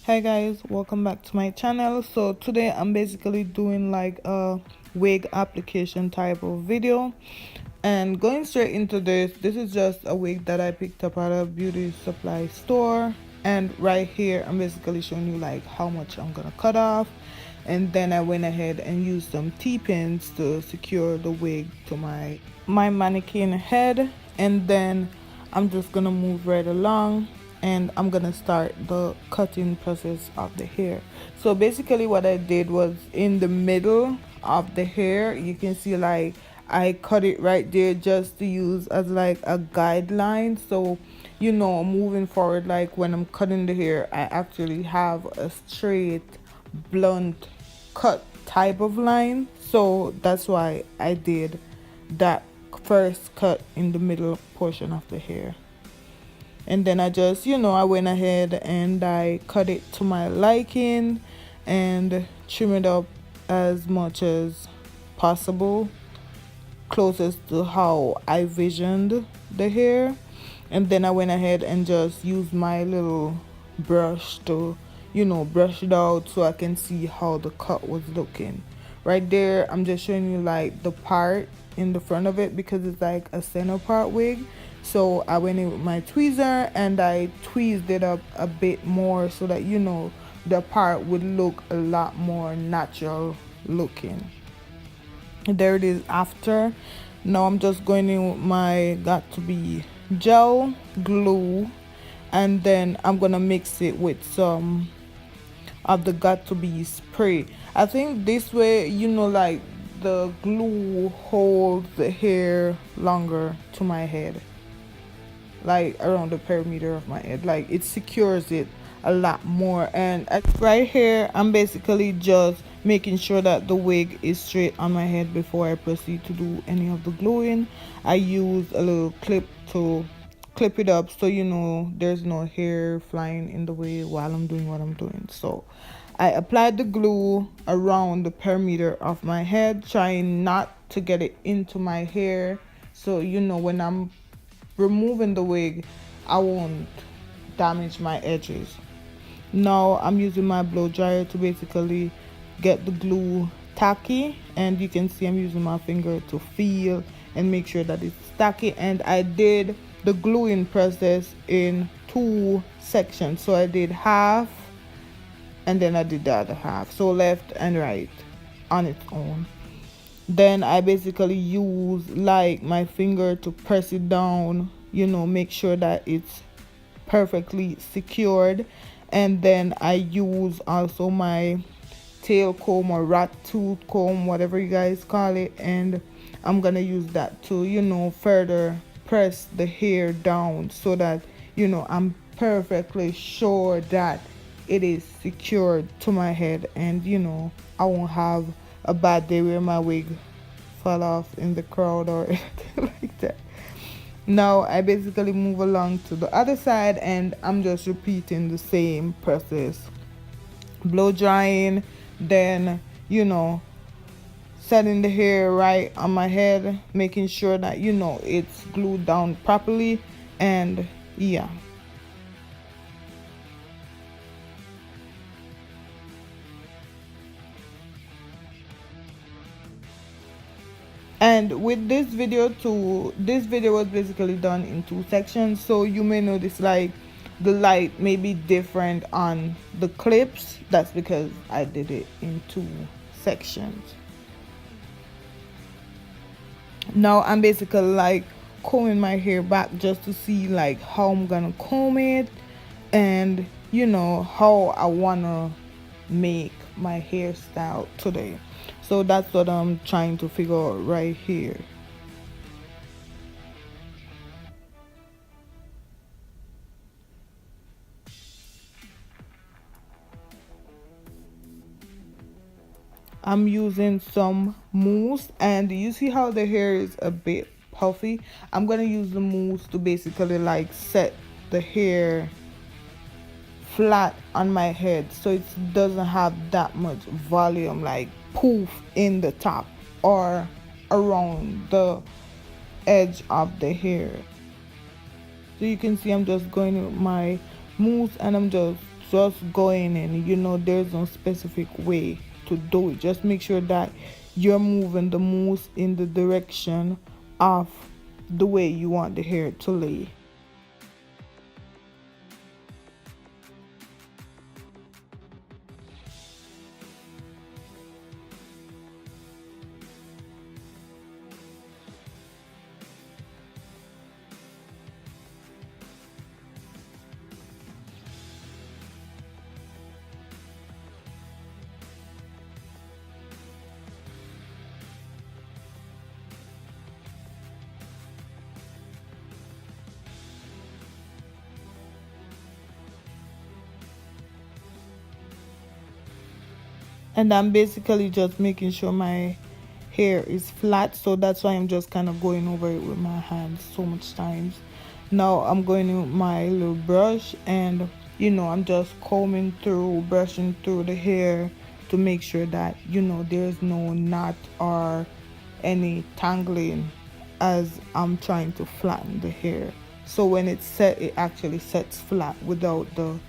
Hi guys, welcome back to my channel. So today I'm basically doing like a wig application type of video, and going straight into this is just a wig that I picked up at a beauty supply store. And right here I'm basically showing you like how much I'm gonna cut off, and then I went ahead and used some T-pins to secure the wig to my mannequin head. And then I'm just gonna move right along, and I'm gonna start the cutting process of the hair. So basically what I did was, in the middle of the hair, you can see like I cut it right there just to use as like a guideline. So moving forward, like when I'm cutting the hair, I actually have a straight blunt cut type of line. So that's why I did that first cut in the middle portion of the hair. And then I just I went ahead and I cut it to my liking and trim it up as much as possible, closest to how I visioned the hair. And then I went ahead and just used my little brush to brush it out so I can see how the cut was looking. Right there I'm just showing you like the part in the front of it, because it's like a center part wig. So I went in with my tweezer and I tweezed it up a bit more so that the part would look a lot more natural looking. There it is after. Now I'm just going in with my got to be gel glue, and then I'm gonna mix it with some of the got to be spray. I think this way like the glue holds the hair longer to my head, like around the perimeter of my head, like it secures it a lot more. And right here I'm basically just making sure that the wig is straight on my head before I proceed to do any of the gluing. I use a little clip to clip it up so there's no hair flying in the way while I'm doing what I'm doing. So I applied the glue around the perimeter of my head, trying not to get it into my hair, so when I'm removing the wig I won't damage my edges. Now I'm using my blow dryer to basically get the glue tacky, and you can see I'm using my finger to feel and make sure that it's tacky. And I did the gluing process in two sections, so I did half and then I did the other half, so left and right on its own. Then I basically use like my finger to press it down, make sure that it's perfectly secured. And then I use also my tail comb or rat tooth comb, whatever you guys call it, and I'm gonna use that to further press the hair down so that I'm perfectly sure that it is secured to my head, and I won't have a bad day where my wig fall off in the crowd or anything like that. Now I basically move along to the other side, and I'm just repeating the same process, blow drying, then setting the hair right on my head, making sure that it's glued down properly. And yeah, and with this video too, this video was basically done in two sections, so you may notice like the light may be different on the clips. That's because I did it in two sections. Now I'm basically like combing my hair back just to see like how I'm gonna comb it, and how I wanna make my hairstyle today. So that's what I'm trying to figure out right here. I'm using some mousse, and you see how the hair is a bit puffy. I'm gonna use the mousse to basically like set the hair flat on my head so it doesn't have that much volume, like poof in the top or around the edge of the hair. So you can see I'm just going with my mousse and I'm just just going in, there's no specific way to do it. Just make sure that you're moving the mousse in the direction of the way you want the hair to lay. And I'm basically just making sure my hair is flat, so that's why I'm just kind of going over it with my hands so much times. Now I'm going in with my little brush, and I'm just combing through, brushing through the hair to make sure that there's no knot or any tangling as I'm trying to flatten the hair, so when it's set, it actually sets flat without the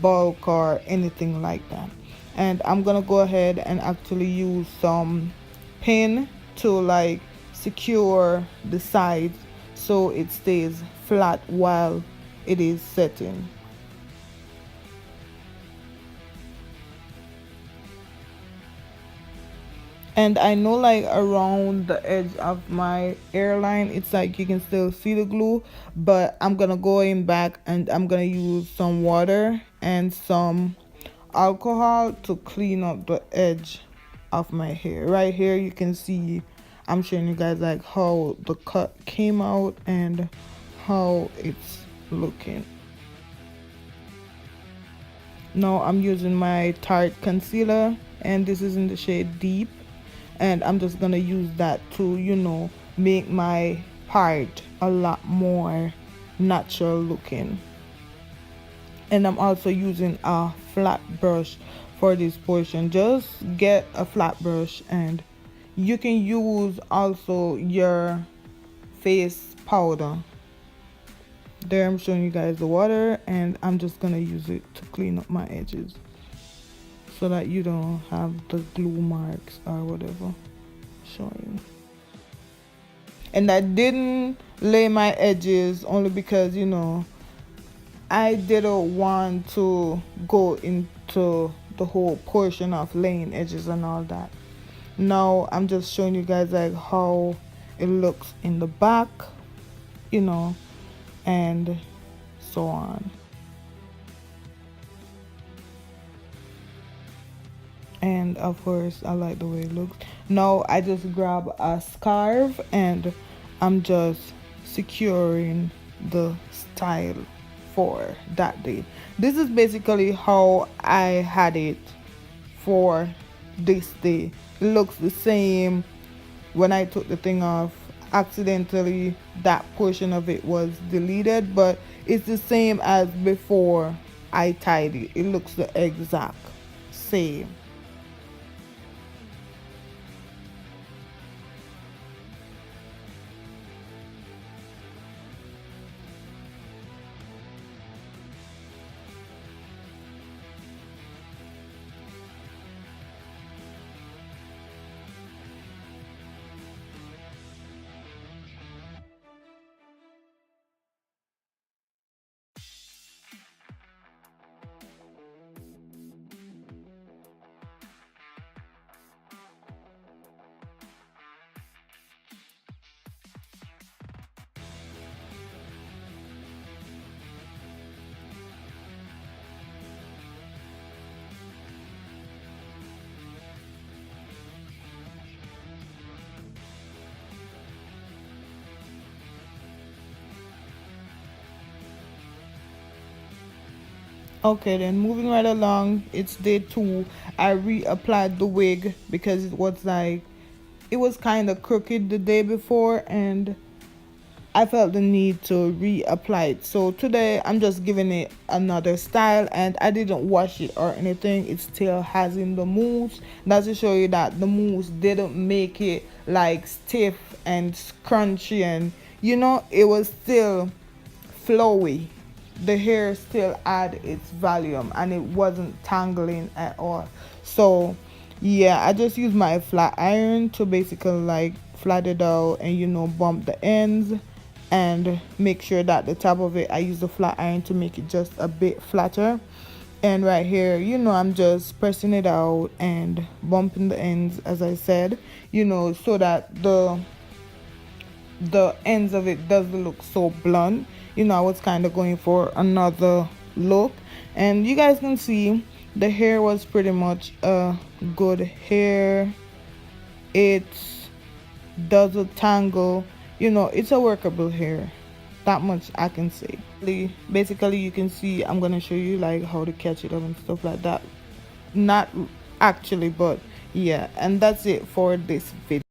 bulk or anything like that. And I'm gonna go ahead and actually use some pin to like secure the sides so it stays flat while it is setting. And I know, like, around the edge of my airline, it's like you can still see the glue, but I'm gonna go in back and I'm gonna use some water and some alcohol to clean up the edge of my hair. Right here you can see I'm showing you guys like how the cut came out and how it's looking. Now I'm using my Tarte concealer, and this is in the shade Deep, and I'm just gonna use that to make my part a lot more natural looking. And I'm also using a flat brush for this portion. Just get a flat brush, and you can use also your face powder. There I'm showing you guys the water, and I'm just gonna use it to clean up my edges so that you don't have the glue marks or whatever showing. And I didn't lay my edges only because I didn't want to go into the whole portion of laying edges and all that. Now I'm just showing you guys like how it looks in the back, and so on. And of course I like the way it looks. Now I just grab a scarf and I'm just securing the style for that day. This is basically how I had it for this day. It looks the same. When I took the thing off, accidentally that portion of it was deleted, but it's the same as before I tied it. It looks the exact same. Okay, then moving right along, it's day 2. I reapplied the wig because it was kind of crooked the day before, and I felt the need to reapply it. So today I'm just giving it another style, and I didn't wash it or anything. It still has in the mousse. That's to show you that the mousse didn't make it like stiff and scrunchy, and it was still flowy. the hair still had its volume and it wasn't tangling at all. So yeah, I just use my flat iron to basically like flat it out and bump the ends and make sure that the top of it, I use the flat iron to make it just a bit flatter. And right here, I'm just pressing it out and bumping the ends, as I said, so that the ends of it doesn't look so blunt. I was kind of going for another look, and you guys can see the hair was pretty much a good hair. It doesn't tangle, it's a workable hair, that much I can say. Basically, you can see I'm gonna show you like how to catch it up and stuff like that. Not actually, but yeah. And that's it for this video.